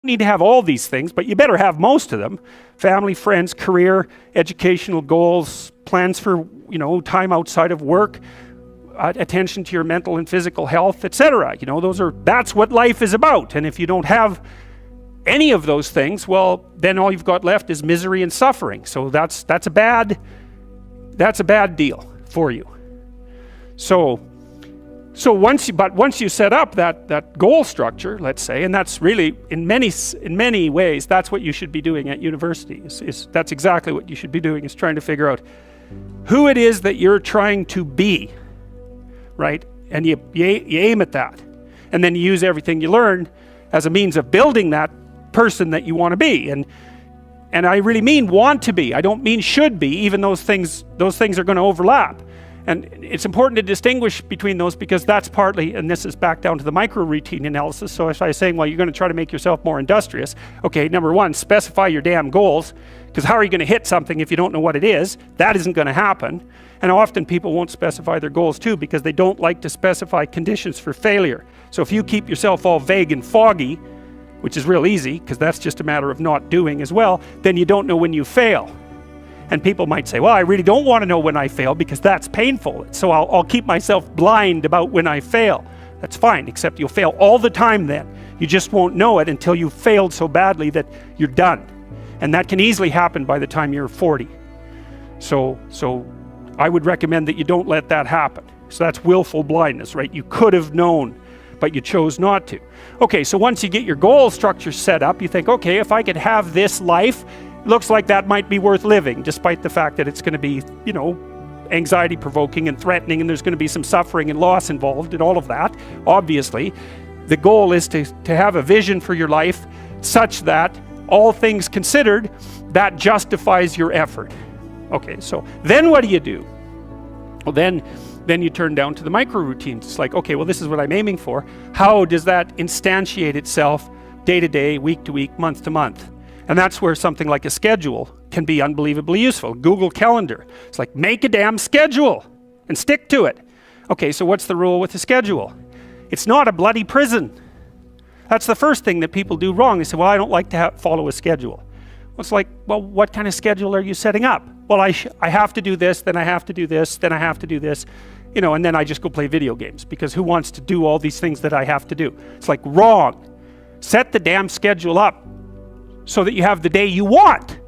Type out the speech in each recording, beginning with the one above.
need to have all these things, but you better have most of them. Family, friends, career, educational goals, plans for, time outside of work, attention to your mental and physical health, etc. That's what life is about. And if you don't have any of those things, well, then all you've got left is misery and suffering. So that's a bad deal for you. So once you set up that goal structure, let's say, and that's really in many ways that's what you should be doing at university. That's exactly what you should be doing, is trying to figure out who it is that you're trying to be, right? And you aim at that, and then you use everything you learn as a means of building that person that you want to be. And I really mean want to be. I don't mean should be, even those things are going to overlap. And it's important to distinguish between those, because that's partly, and this is back down to the micro routine analysis. So if I was saying, well, you're going to try to make yourself more industrious. Okay, number one, specify your damn goals, because how are you going to hit something if you don't know what it is? That isn't going to happen. And often people won't specify their goals too, because they don't like to specify conditions for failure. So if you keep yourself all vague and foggy, which is real easy, because that's just a matter of not doing as well, then you don't know when you fail. And people might say, well, I really don't want to know when I fail because that's painful. So I'll keep myself blind about when I fail. That's fine, except you'll fail all the time then. You just won't know it until you've failed so badly that you're done. And that can easily happen by the time you're 40. So I would recommend that you don't let that happen. So that's willful blindness, right? You could have known, but you chose not to. Okay, so once you get your goal structure set up, you think, okay, if I could have this life, looks like that might be worth living, despite the fact that it's going to be, anxiety provoking and threatening, and there's going to be some suffering and loss involved and all of that. Obviously, the goal is to have a vision for your life such that, all things considered, that justifies your effort. Okay, so then what do you do? Well, then you turn down to the micro routines. It's like, okay, well, this is what I'm aiming for. How does that instantiate itself day to day, week to week, month to month? And that's where something like a schedule can be unbelievably useful. Google Calendar. It's like, make a damn schedule and stick to it. Okay, so what's the rule with a schedule? It's not a bloody prison. That's the first thing that people do wrong. They say, well, I don't like to follow a schedule. Well, it's like, well, what kind of schedule are you setting up? Well, I have to do this, then I have to do this, then I have to do this, and then I just go play video games, because who wants to do all these things that I have to do? It's like, wrong. Set the damn schedule up so that you have the day you want.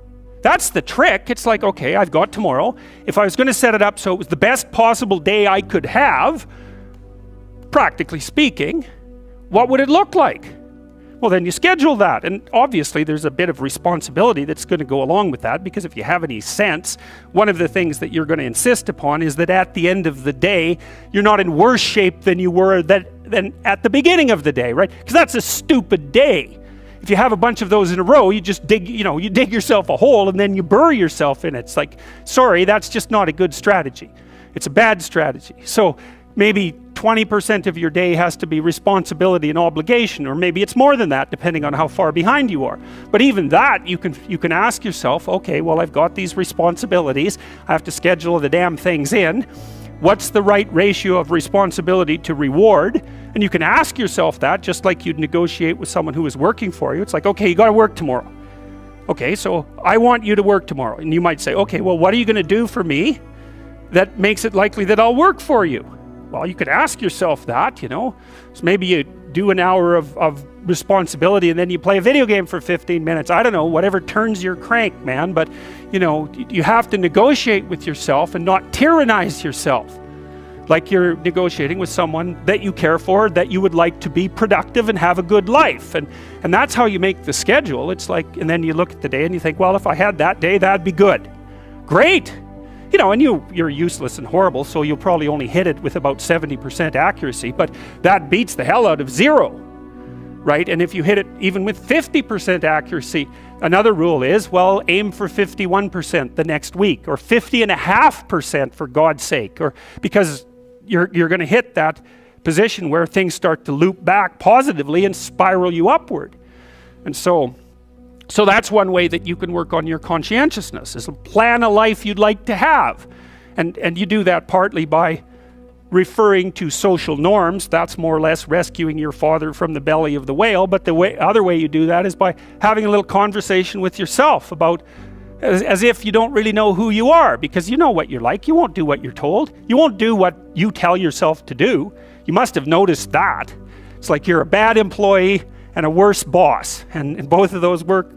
That's the trick. It's like, okay, I've got tomorrow. If I was going to set it up so it was the best possible day I could have, practically speaking, what would it look like? Well, then you schedule that. And obviously there's a bit of responsibility that's going to go along with that, because if you have any sense, one of the things that you're going to insist upon is that at the end of the day, you're not in worse shape than you were than at the beginning of the day, right? Because that's a stupid day. If you have a bunch of those in a row, you just dig yourself a hole and then you bury yourself in it. It's like, sorry, that's just not a good strategy. It's a bad strategy. So maybe 20% of your day has to be responsibility and obligation, or maybe it's more than that, depending on how far behind you are. But even that, you can ask yourself, okay, well, I've got these responsibilities. I have to schedule the damn things in. What's the right ratio of responsibility to reward? And you can ask yourself that, just like you'd negotiate with someone who is working for you. It's like, okay, you got to work tomorrow. Okay, so I want you to work tomorrow. And you might say, okay, well, what are you going to do for me that makes it likely that I'll work for you? Well, you could ask yourself that, So maybe you do an hour of responsibility and then you play a video game for 15 minutes. I don't know, whatever turns your crank, man. But, you have to negotiate with yourself and not tyrannize yourself. Like you're negotiating with someone that you care for, that you would like to be productive and have a good life. And that's how you make the schedule. It's like, and then you look at the day and you think, well, if I had that day, that'd be good. Great. And you're useless and horrible, so you'll probably only hit it with about 70% accuracy, but that beats the hell out of 0, right? And if you hit it even with 50% accuracy, another rule is, well, aim for 51% the next week, or 50.5% for God's sake, or because you're going to hit that position where things start to loop back positively and spiral you upward. And so that's one way that you can work on your conscientiousness, is plan a life you'd like to have. And you do that partly by referring to social norms. That's more or less rescuing your father from the belly of the whale. But the other way you do that is by having a little conversation with yourself about, as if you don't really know who you are, because you know what you're like. You won't do what you're told. You won't do what you tell yourself to do. You must have noticed that. It's like you're a bad employee and a worse boss, and both of those work,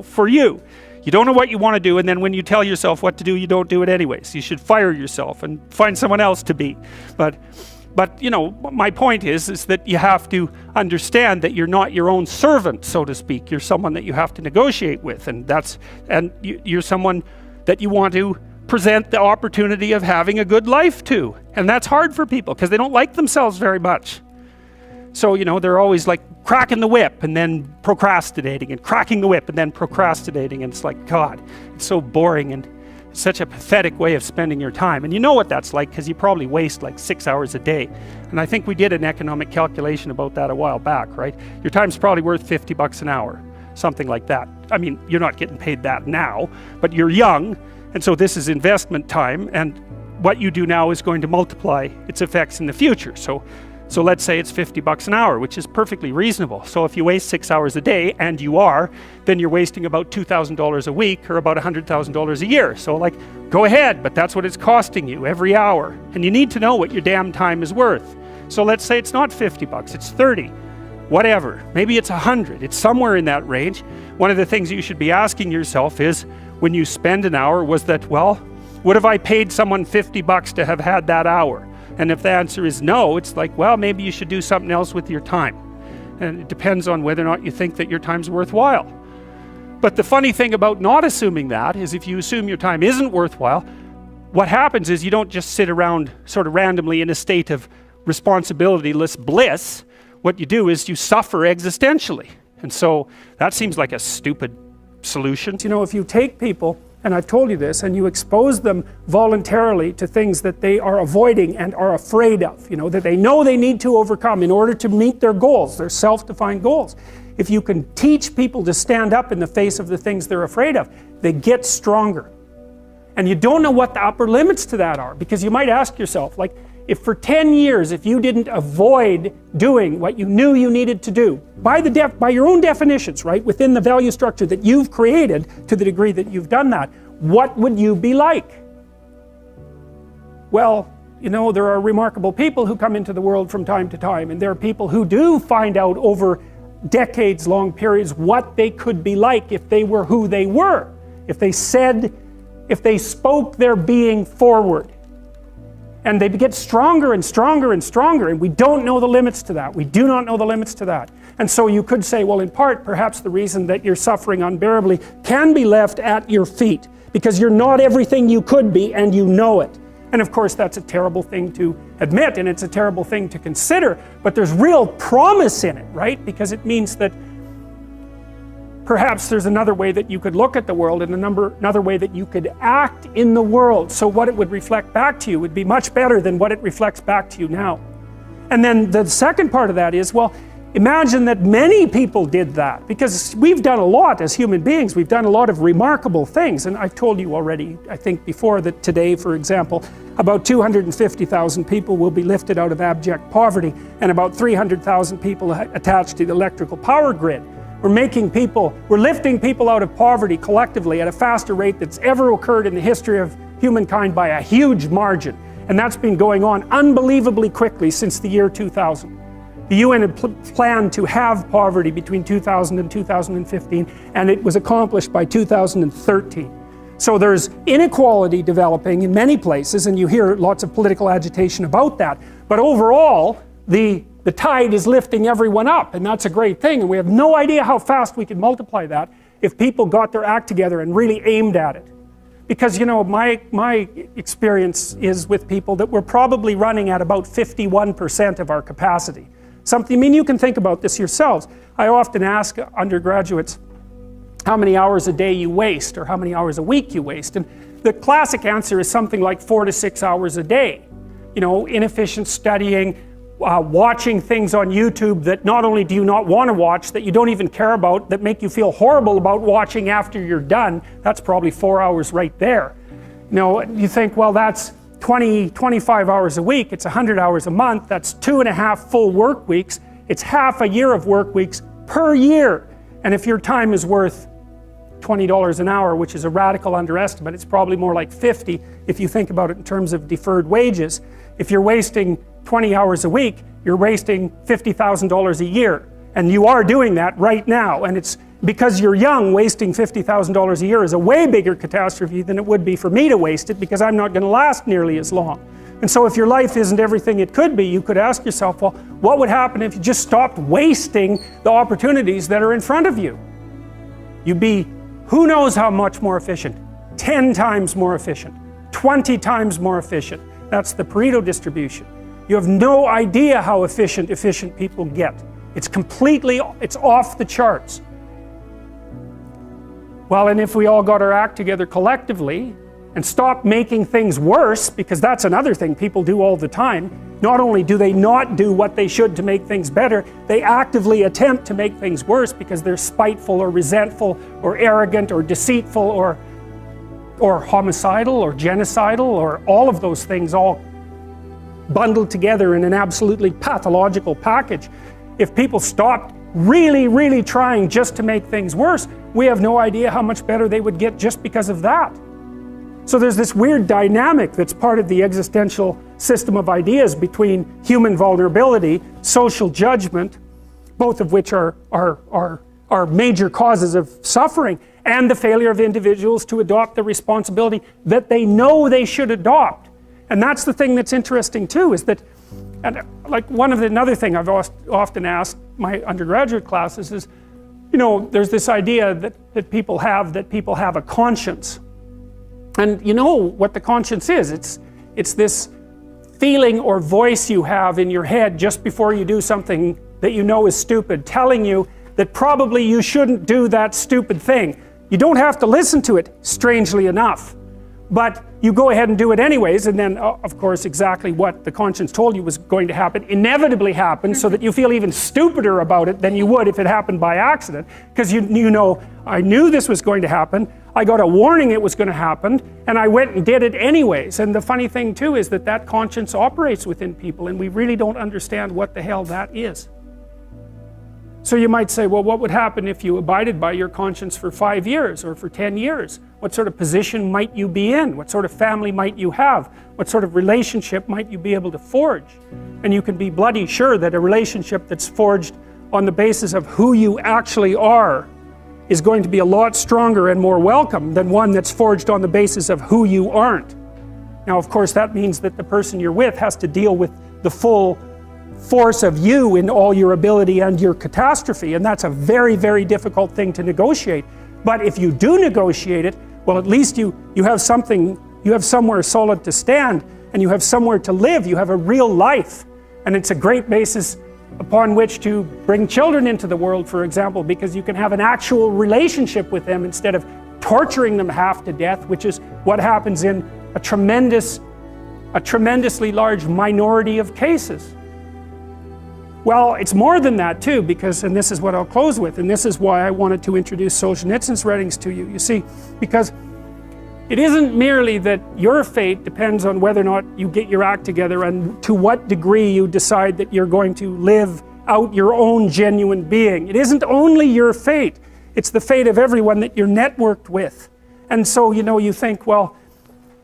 for you. You don't know what you want to do, and then when you tell yourself what to do, you don't do it anyways. You should fire yourself and find someone else to be. But my point is that you have to understand that you're not your own servant, so to speak. You're someone that you have to negotiate with, and you're someone that you want to present the opportunity of having a good life to. And that's hard for people because they don't like themselves very much. So, they're always like cracking the whip and then procrastinating, and cracking the whip and then procrastinating. And it's like, God, it's so boring and such a pathetic way of spending your time. And you know what that's like because you probably waste like 6 hours a day. And I think we did an economic calculation about that a while back, right? Your time's probably worth $50 an hour, something like that. I mean, you're not getting paid that now, but you're young, and so this is investment time, and what you do now is going to multiply its effects in the future. So let's say it's $50 an hour, which is perfectly reasonable. So if you waste 6 hours a day, and you are, then you're wasting about $2,000 a week, or about $100,000 a year. So go ahead, but that's what it's costing you every hour. And you need to know what your damn time is worth. So let's say it's not $50, it's 30, whatever. Maybe it's 100, it's somewhere in that range. One of the things you should be asking yourself is, when you spend an hour, would have I paid someone $50 to have had that hour? And if the answer is no, it's like, well, maybe you should do something else with your time. And it depends on whether or not you think that your time's worthwhile. But the funny thing about not assuming that is, if you assume your time isn't worthwhile, what happens is you don't just sit around sort of randomly in a state of responsibilityless bliss. What you do is you suffer existentially. And so that seems like a stupid solution. If you take people, and I've told you this, and you expose them voluntarily to things that they are avoiding and are afraid of, that they know they need to overcome in order to meet their goals, their self-defined goals. If you can teach people to stand up in the face of the things they're afraid of, they get stronger. And you don't know what the upper limits to that are, because you might ask yourself, if for 10 years, if you didn't avoid doing what you knew you needed to do, by your own definitions, right, within the value structure that you've created, to the degree that you've done that, what would you be like? Well, there are remarkable people who come into the world from time to time, and there are people who do find out over decades-long periods what they could be like if they were who they were, if they spoke their being forward. And they get stronger and stronger and stronger, and we don't know the limits to that. We do not know the limits to that. And so you could say, well, in part, perhaps the reason that you're suffering unbearably can be left at your feet, because you're not everything you could be, and you know it. And of course, that's a terrible thing to admit, and it's a terrible thing to consider, but there's real promise in it, right? Because it means that perhaps there's another way that you could look at the world, and another way that you could act in the world, so what it would reflect back to you would be much better than what it reflects back to you now. And then the second part of that is, well, imagine that many people did that, because we've done a lot as human beings. We've done a lot of remarkable things, and I've told you already, I think before, that today, for example, about 250,000 people will be lifted out of abject poverty, and about 300,000 people attached to the electrical power grid. We're lifting people out of poverty collectively at a faster rate that's ever occurred in the history of humankind by a huge margin. And that's been going on unbelievably quickly since the year 2000. The UN had planned to have poverty between 2000 and 2015, and it was accomplished by 2013. So there's inequality developing in many places, and you hear lots of political agitation about that. But overall, the tide is lifting everyone up, and that's a great thing. And we have no idea how fast we could multiply that if people got their act together and really aimed at it. Because, my experience is with people that we're probably running at about 51% of our capacity. You can think about this yourselves. I often ask undergraduates how many hours a day you waste, or how many hours a week you waste. And the classic answer is something like 4 to 6 hours a day. Inefficient studying, watching things on YouTube that not only do you not want to watch, that you don't even care about, that make you feel horrible about watching after you're done. That's probably 4 hours right there. You think, well, that's 25 hours a week, it's 100 hours a month, that's 2.5 full work weeks, it's half a year of work weeks per year. And if your time is worth $20 an hour, which is a radical underestimate, it's probably more like 50 if you think about it in terms of deferred wages. If you're wasting 20 hours a week, you're wasting $50,000 a year. And you are doing that right now. And it's because you're young, wasting $50,000 a year is a way bigger catastrophe than it would be for me to waste it, because I'm not going to last nearly as long. And so if your life isn't everything it could be, you could ask yourself, well, what would happen if you just stopped wasting the opportunities that are in front of you? You'd be who knows how much more efficient? 10 times more efficient, 20 times more efficient. That's the Pareto distribution. You have no idea how efficient people get. It's off the charts. Well, and if we all got our act together collectively and stopped making things worse, because that's another thing people do all the time, not only do they not do what they should to make things better, they actively attempt to make things worse because they're spiteful or resentful or arrogant or deceitful or homicidal or genocidal or all of those things all bundled together in an absolutely pathological package. If people stopped really trying just to make things worse, we have no idea how much better they would get just because of that. So there's this weird dynamic that's part of the existential system of ideas between human vulnerability, social judgment, both of which are major causes of suffering, and the failure of individuals to adopt the responsibility that they know they should adopt. And that's the thing that's interesting too, is that, and like another thing I've often asked my undergraduate classes is, you know, there's this idea that people have a conscience. And you know what the conscience is. It's this feeling or voice you have in your head just before you do something that you know is stupid, telling you that probably you shouldn't do that stupid thing. You don't have to listen to it, strangely enough. But you go ahead and do it anyways, and then, of course, exactly what the conscience told you was going to happen inevitably happens, so that you feel even stupider about it than you would if it happened by accident. Because you know, I knew this was going to happen, I got a warning it was going to happen, and I went and did it anyways. And the funny thing too is that conscience operates within people, and we really don't understand what the hell that is. So you might say, well, what would happen if you abided by your conscience for 5 years or for 10 years? What sort of position might you be in? What sort of family might you have? What sort of relationship might you be able to forge? And you can be bloody sure that a relationship that's forged on the basis of who you actually are is going to be a lot stronger and more welcome than one that's forged on the basis of who you aren't. Now, of course, that means that the person you're with has to deal with the full force of you in all your ability and your catastrophe, and that's a very difficult thing to negotiate. But if you do negotiate it, well, at least you have something, you have somewhere solid to stand, and you have somewhere to live, you have a real life. And it's a great basis upon which to bring children into the world, for example, because you can have an actual relationship with them instead of torturing them half to death, which is what happens in a tremendously large minority of cases. Well, it's more than that too, because, and this is what I'll close with, and this is why I wanted to introduce Solzhenitsyn's writings to you. You see, because it isn't merely that your fate depends on whether or not you get your act together and to what degree you decide that you're going to live out your own genuine being. It isn't only your fate, it's the fate of everyone that you're networked with. And so, you know, you think, well,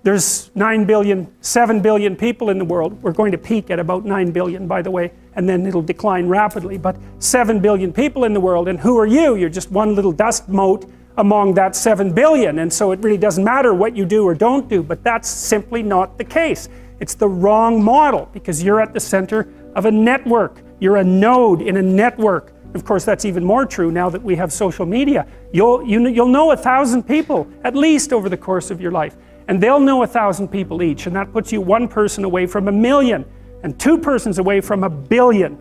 there's 7 billion people in the world. We're going to peak at about 9 billion, by the way, and then it'll decline rapidly. But 7 billion people in the world, and who are you? You're just one little dust mote among that 7 billion, and so it really doesn't matter what you do or don't do, but that's simply not the case. It's the wrong model, because you're at the center of a network. You're a node in a network. Of course, that's even more true now that we have social media. You'll know 1,000 people, at least over the course of your life. And they'll know 1,000 people each, and that puts you one person away from 1 million, and 2 persons away from 1 billion.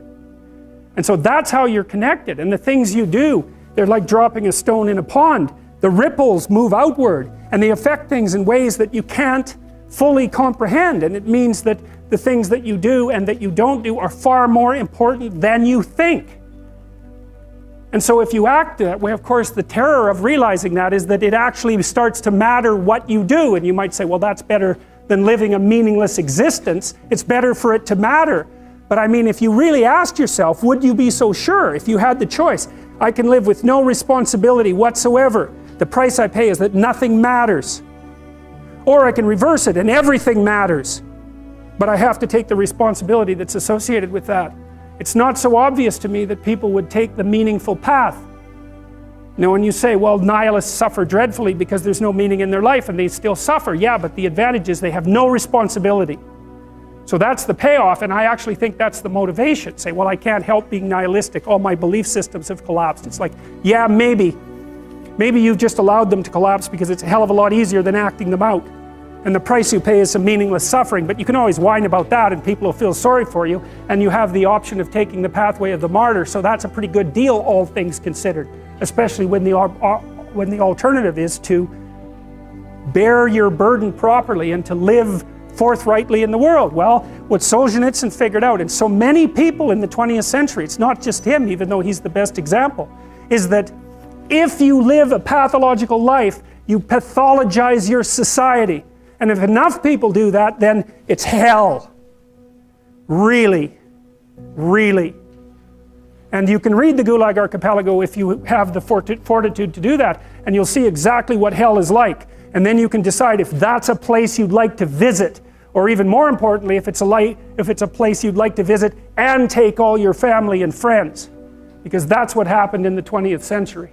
And so that's how you're connected, and the things you do, they're like dropping a stone in a pond. The ripples move outward, and they affect things in ways that you can't fully comprehend, and it means that the things that you do and that you don't do are far more important than you think. And so if you act that way, of course, the terror of realizing that is that it actually starts to matter what you do. And you might say, well, that's better than living a meaningless existence. It's better for it to matter. But I mean, if you really asked yourself, would you be so sure if you had the choice? I can live with no responsibility whatsoever. The price I pay is that nothing matters. Or I can reverse it and everything matters. But I have to take the responsibility that's associated with that. It's not so obvious to me that people would take the meaningful path. You know, when you say, well, nihilists suffer dreadfully because there's no meaning in their life and they still suffer. Yeah, but the advantage is they have no responsibility. So that's the payoff, and I actually think that's the motivation. Say, well, I can't help being nihilistic. All my belief systems have collapsed. It's like, yeah, maybe. Maybe you've just allowed them to collapse because it's a hell of a lot easier than acting them out. And the price you pay is some meaningless suffering, but you can always whine about that and people will feel sorry for you, and you have the option of taking the pathway of the martyr, so that's a pretty good deal, all things considered. Especially when the alternative is to bear your burden properly and to live forthrightly in the world. Well, what Solzhenitsyn figured out, and so many people in the 20th century, it's not just him, even though he's the best example, is that if you live a pathological life, you pathologize your society. And if enough people do that, then it's hell. Really. Really. And you can read the Gulag Archipelago if you have the fortitude to do that, and you'll see exactly what hell is like. And then you can decide if that's a place you'd like to visit, or even more importantly, if it's a place you'd like to visit and take all your family and friends. Because that's what happened in the 20th century.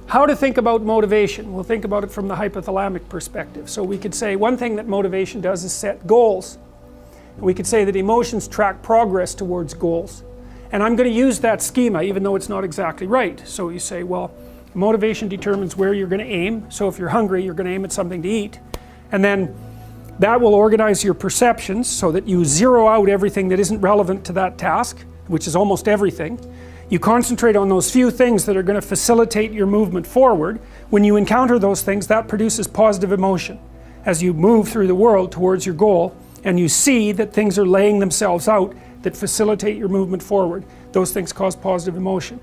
How to think about motivation? We'll think about it from the hypothalamic perspective. So we could say one thing that motivation does is set goals. We could say that emotions track progress towards goals. And I'm going to use that schema even though it's not exactly right. So you say, well, motivation determines where you're going to aim. So if you're hungry, you're going to aim at something to eat. And then that will organize your perceptions so that you zero out everything that isn't relevant to that task, which is almost everything. You concentrate on those few things that are going to facilitate your movement forward. When you encounter those things, that produces positive emotion as you move through the world towards your goal, and you see that things are laying themselves out that facilitate your movement forward. Those things cause positive emotion.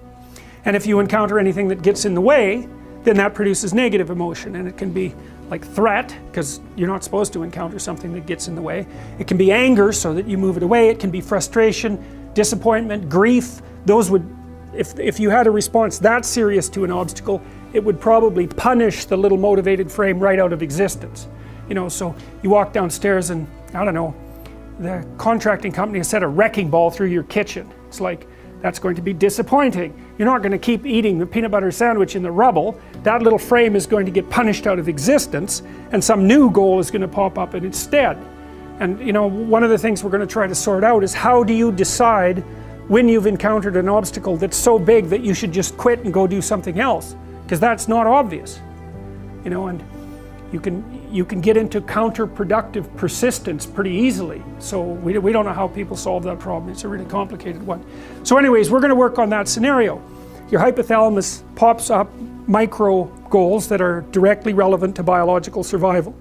And if you encounter anything that gets in the way, then that produces negative emotion, and it can be like threat, because you're not supposed to encounter something that gets in the way. It can be anger, so that you move it away. It can be frustration, disappointment, grief. Those would, if you had a response that serious to an obstacle, it would probably punish the little motivated frame right out of existence. You know, so you walk downstairs and, I don't know, the contracting company has set a wrecking ball through your kitchen. It's like, that's going to be disappointing. You're not going to keep eating the peanut butter sandwich in the rubble. That little frame is going to get punished out of existence, and some new goal is going to pop up in its stead. And you know, one of the things we're going to try to sort out is how do you decide when you've encountered an obstacle that's so big that you should just quit and go do something else? Because that's not obvious. You know, and you can get into counterproductive persistence pretty easily. So we don't know how people solve that problem. It's a really complicated one. So anyways, we're going to work on that scenario. Your hypothalamus pops up micro goals that are directly relevant to biological survival.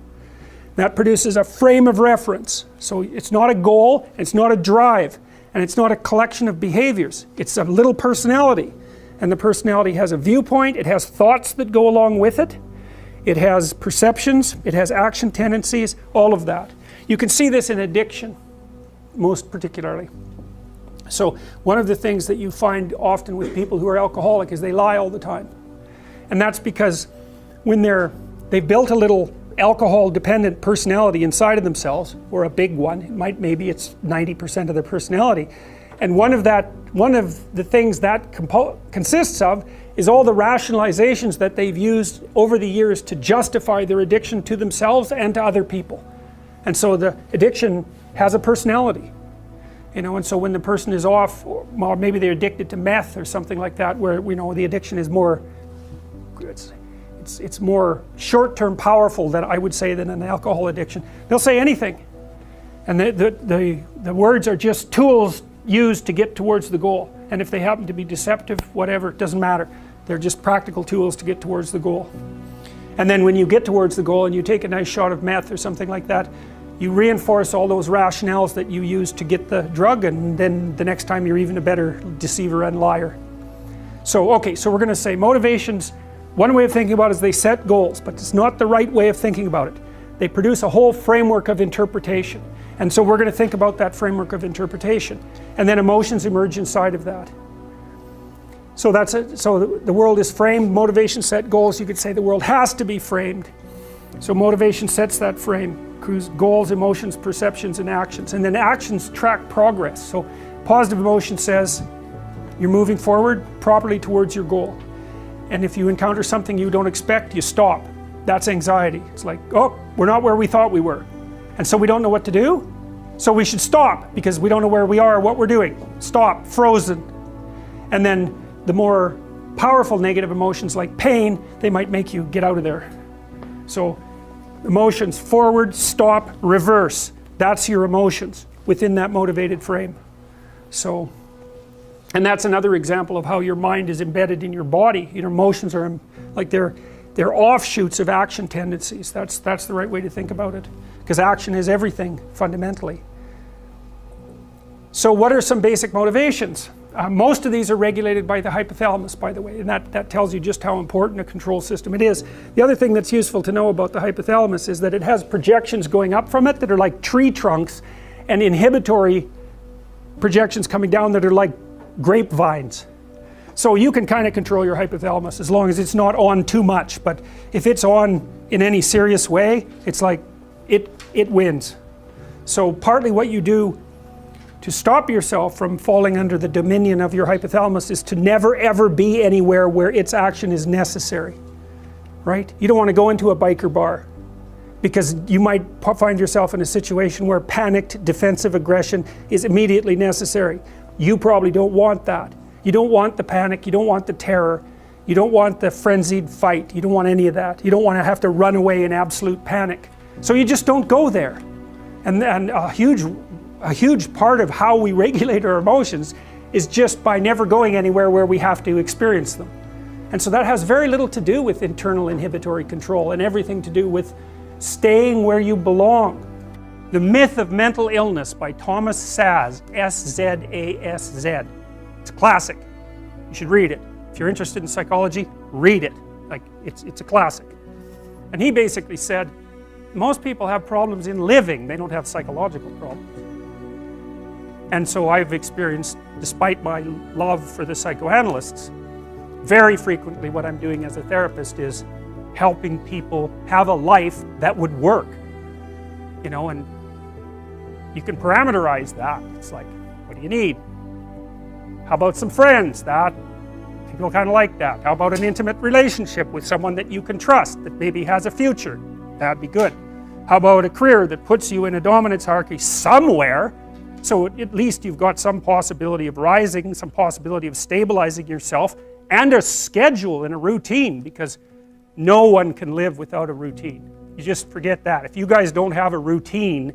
That produces a frame of reference. So it's not a goal, it's not a drive, and it's not a collection of behaviors. It's a little personality. And the personality has a viewpoint, it has thoughts that go along with it. It has perceptions, it has action tendencies, all of that. You can see this in addiction, most particularly. So one of the things that you find often with people who are alcoholic is they lie all the time. And that's because when they've built a little alcohol-dependent personality inside of themselves, or a big one, maybe it's 90% of their personality, and one of the things that consists of is all the rationalizations that they've used over the years to justify their addiction to themselves and to other people. And so the addiction has a personality. You know, and so when the person is off, or maybe they're addicted to meth or something like that, where the addiction is more, it's more short-term powerful than I would say than an alcohol addiction. They'll say anything. And the words are just tools used to get towards the goal. And if they happen to be deceptive, whatever, it doesn't matter. They're just practical tools to get towards the goal. And then when you get towards the goal and you take a nice shot of meth or something like that, you reinforce all those rationales that you used to get the drug, and then the next time you're even a better deceiver and liar. So, okay, so we're going to say motivations, one way of thinking about it is they set goals, but it's not the right way of thinking about it. they produce a whole framework of interpretation. And so we're going to think about that framework of interpretation. And then emotions emerge inside of that. So that's it. So the world is framed, motivation set goals. You could say the world has to be framed. So motivation sets that frame. Goals, emotions, perceptions, and actions. And then actions track progress. So positive emotion says you're moving forward properly towards your goal. And if you encounter something you don't expect, you stop. That's anxiety. It's like, oh, we're not where we thought we were. And so we don't know what to do. So we should stop because we don't know where we are or what we're doing. Stop, frozen. And then the more powerful negative emotions like pain, they might make you get out of there. So emotions, forward, stop, reverse. That's your emotions within that motivated frame. So, and that's another example of how your mind is embedded in your body. Your emotions are like they're offshoots of action tendencies. That's the right way to think about it. Because action is everything, fundamentally. So what are some basic motivations? Most of these are regulated by the hypothalamus, by the way, and that tells you just how important a control system it is. The other thing that's useful to know about the hypothalamus is that it has projections going up from it that are like tree trunks, and inhibitory projections coming down that are like grapevines. So you can kind of control your hypothalamus as long as it's not on too much, but if it's on in any serious way, it's like it wins. So partly what you do to stop yourself from falling under the dominion of your hypothalamus is to never ever be anywhere where its action is necessary, right? You don't want to go into a biker bar because you might find yourself in a situation where panicked defensive aggression is immediately necessary. You probably don't want that. You don't want the panic, you don't want the terror, you don't want the frenzied fight, you don't want any of that. You don't want to have to run away in absolute panic. So you just don't go there. And a huge part of how we regulate our emotions is just by never going anywhere where we have to experience them. And so that has very little to do with internal inhibitory control and everything to do with staying where you belong. The Myth of Mental Illness by Thomas Szasz, S-Z-A-S-Z. It's a classic. You should read it. If you're interested in psychology, read it. Like, it's a classic. And he basically said, most people have problems in living, they don't have psychological problems. And so I've experienced, despite my love for the psychoanalysts, very frequently what I'm doing as a therapist is helping people have a life that would work. You know, and you can parameterize that. It's like, what do you need? How about some friends? That people kind of like that. How about an intimate relationship with someone that you can trust, that maybe has a future? That'd be good. How about a career that puts you in a dominance hierarchy somewhere, so at least you've got some possibility of rising, some possibility of stabilizing yourself, and a schedule and a routine, because no one can live without a routine. You just forget that. If you guys don't have a routine,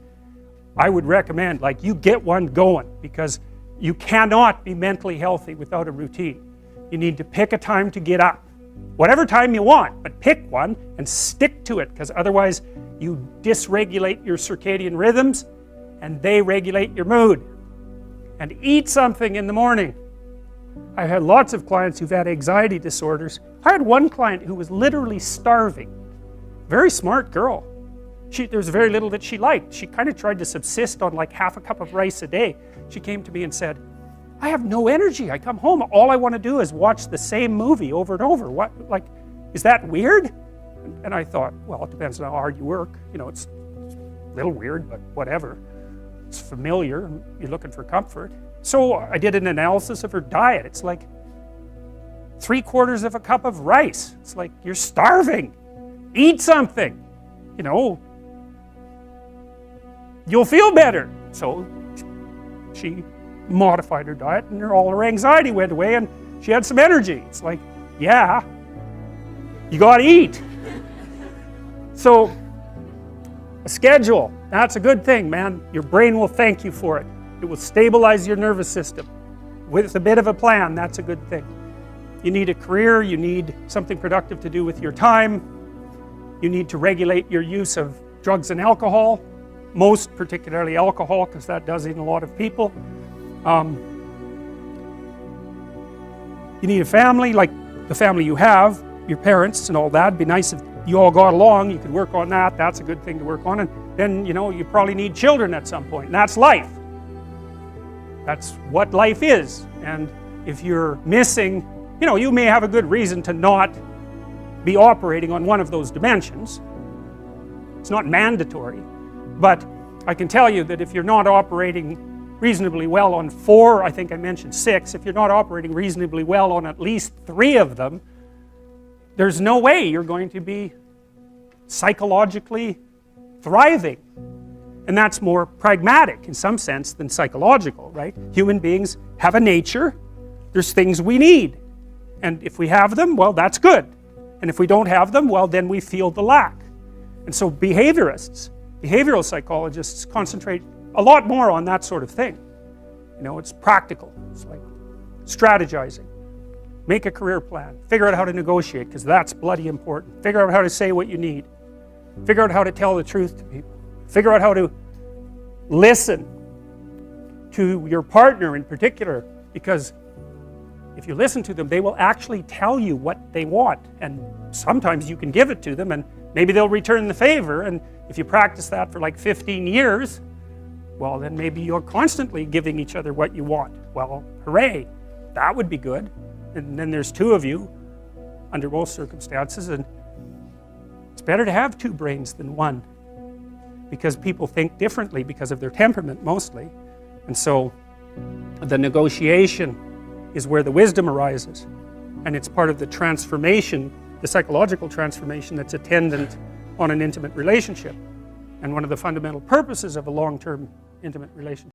I would recommend, like, you get one going, because you cannot be mentally healthy without a routine. You need to pick a time to get up. Whatever time you want, but pick one and stick to it, because otherwise you dysregulate your circadian rhythms and they regulate your mood. And eat something in the morning. I've had lots of clients who've had anxiety disorders. I had one client who was literally starving. Very smart girl. There's very little that she liked. She kind of tried to subsist on like half a cup of rice a day. She came to me and said, I have no energy. I come home, all I want to do is watch the same movie over and over. What, like, is that weird? And I thought, well, it depends on how hard you work. You know, it's a little weird, but whatever. It's familiar, you're looking for comfort. So I did an analysis of her diet. It's like 3/4 of a cup of rice. It's like, you're starving. Eat something. You know, you'll feel better. So she modified her diet and all her anxiety went away and she had some energy. It's like, yeah, you gotta eat. So a schedule, that's a good thing, man. Your brain will thank you for it. It will stabilize your nervous system. With a bit of a plan, that's a good thing. You need a career, you need something productive to do with your time. You need to regulate your use of drugs and alcohol, most particularly alcohol, because that does in a lot of people. You need a family, like the family you have, your parents and all that. It'd be nice if you all got along, you could work on that, that's a good thing to work on, and then, you know, you probably need children at some point, and that's life. That's what life is. And if you're missing, you know, you may have a good reason to not be operating on one of those dimensions. It's not mandatory, but I can tell you that if you're not operating reasonably well on 4, I think I mentioned 6, if you're not operating reasonably well on at least 3 of them, there's no way you're going to be psychologically thriving. And that's more pragmatic in some sense than psychological, right? Human beings have a nature, there's things we need. And if we have them, well, that's good. And if we don't have them, well, then we feel the lack. And so behaviorists, behavioral psychologists concentrate a lot more on that sort of thing. You know, it's practical. It's like strategizing. Make a career plan. Figure out how to negotiate, because that's bloody important. Figure out how to say what you need. Figure out how to tell the truth to people. Figure out how to listen to your partner in particular, because if you listen to them, they will actually tell you what they want, and sometimes you can give it to them and maybe they'll return the favor, and if you practice that for like 15 years, well, then maybe you're constantly giving each other what you want. Well, hooray, that would be good. And then there's 2 of you under most circumstances, and it's better to have 2 brains than 1, because people think differently because of their temperament mostly. And so the negotiation is where the wisdom arises, and it's part of the transformation, the psychological transformation that's attendant on an intimate relationship, and one of the fundamental purposes of a long-term intimate relationship.